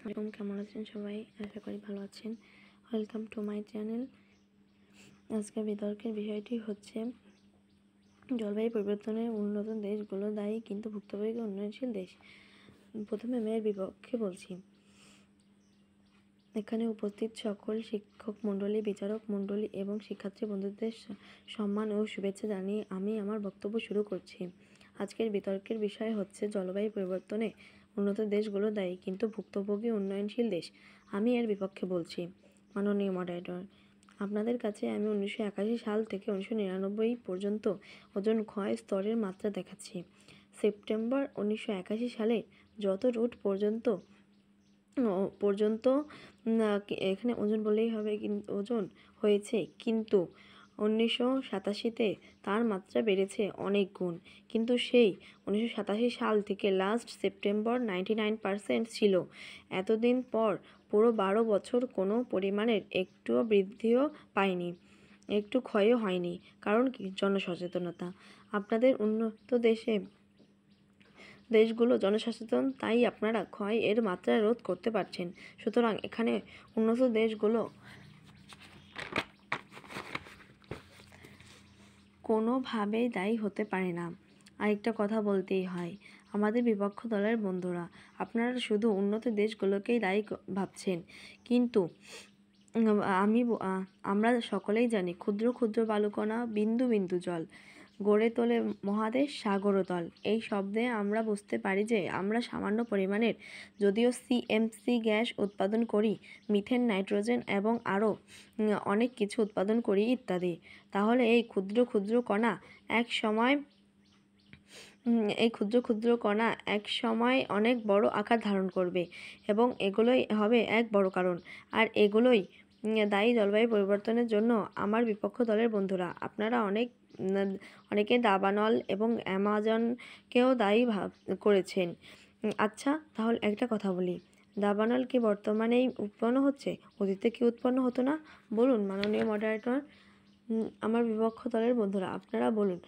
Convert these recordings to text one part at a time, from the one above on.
আসসালামু কেমন আছেন সবাই? আশা করি ভালো আছেন। Welcome to my channel. আজকের বিতর্কের বিষয়টি হচ্ছে জলবায়ু পরিবর্তনের উন্নত দেশগুলো দায়ী কিন্তু ভুক্তভোগী উন্নয়নশীল দেশ। প্রথমে আমি এর বিপক্ষে বলছি। এখানে উপস্থিত সকল শিক্ষক মণ্ডলী, বিচারক মণ্ডলী এবং শিক্ষার্থী বন্ধুদের সম্মান ও শুভেচ্ছা জানিয়ে আমি আমার বক্তব্য শুরু করছি। আজকের বিতর্কের বিষয় হচ্ছে জলবায়ু পরিবর্তনে উন্নত দেশগুলো দায়ী কিন্তু ভুক্তভোগী উন্নয়নশীল দেশ। আমি এর বিপক্ষে বলছি। মাননীয় মডারেটর, আপনাদের কাছে আমি 1981 সাল থেকে 1999 পর্যন্ত ওজোন ক্ষয় স্তরের মাত্রা দেখাচ্ছি। সেপ্টেম্বর 1981 সালে যত রুট পর্যন্ত এখানে ওজন বললেই হবে, ওজন হয়েছে, কিন্তু 1987-তে তার মাত্রা বেড়েছে অনেক গুণ। কিন্তু সেই 1987 সাল থেকে লাস্ট সেপ্টেম্বর 99% ছিল। এতদিন পর পুরো 12 বছর কোনো পরিমাণের একটুও বৃদ্ধিও পায়নি, একটু ক্ষয়ও হয়নি। কারণ কি? জনসচেতনতা। আপনাদের উন্নত দেশগুলো জনসচেতন, তাই আপনারা ক্ষয় এর মাত্রা রোধ করতে পারছেন। সুতরাং এখানে উন্নত দেশগুলো কোনোভাবেই দায়ী হতে পারে না। আরেকটা কথা বলতেই হয়, আমাদের বিপক্ষ দলের বন্ধুরা, আপনারা শুধু উন্নত দেশগুলোকেই দায়ী ভাবছেন, কিন্তু আমরা সকলেই জানি ক্ষুদ্র ক্ষুদ্র বালুকণা, বিন্দু বিন্দু জল গড়ে তোলে মহাদেশ সাগরতল। এই শব্দে আমরা বুঝতে পারি যে আমরা সামান্য পরিমাণের যদিও সিএমসি গ্যাস উৎপাদন করি, মিথেন, নাইট্রোজেন এবং আরও অনেক কিছু উৎপাদন করি ইত্যাদি। তাহলে এই ক্ষুদ্র ক্ষুদ্র কণা এক সময় অনেক বড় আকার ধারণ করবে এবং এগুলোই হবে এক বড় কারণ। আর এগুলোই দায়ী জলবায়ু পরিবর্তনের জন্য। আমার বিপক্ষ দলের বন্ধুরা, আপনারা অনেকে দাবানল এবং অ্যামাজনকেও দায়ী করেছেন। আচ্ছা, তাহলে একটা কথা বলি, দাবানল কি বর্তমানেই উৎপন্ন হচ্ছে? অতীতে কি উৎপন্ন হতো না? বলুন মাননীয় মডারেটর। আমার বিপক্ষ দলের বন্ধুরা, আপনারা বলুন।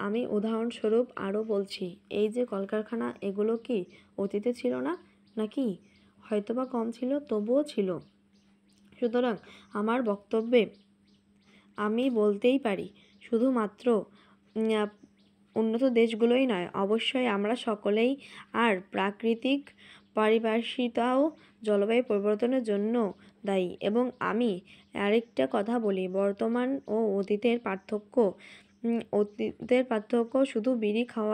আমি উদাহরণস্বরূপ আরও বলছি, এই যে কলকারখানা, এগুলো কি অতীতে ছিল না? নাকি হয়তোবা কম ছিল, তবুও ছিল। সুতরাং আমার বক্তব্যে আমি বলতেই পারি, শুধুমাত্র উন্নত দেশগুলোই নয়, অবশ্যই আমরা সকলেই। আর প্রাকৃতিক পারিপার্শ্বিকতাও জলবায়ু পরিবর্তনের জন্য দায়ী। এবং আমি আরেকটা কথা বলি, বর্তমান ও অতীতের পার্থক্য শুধু বিড়ি খাওয়া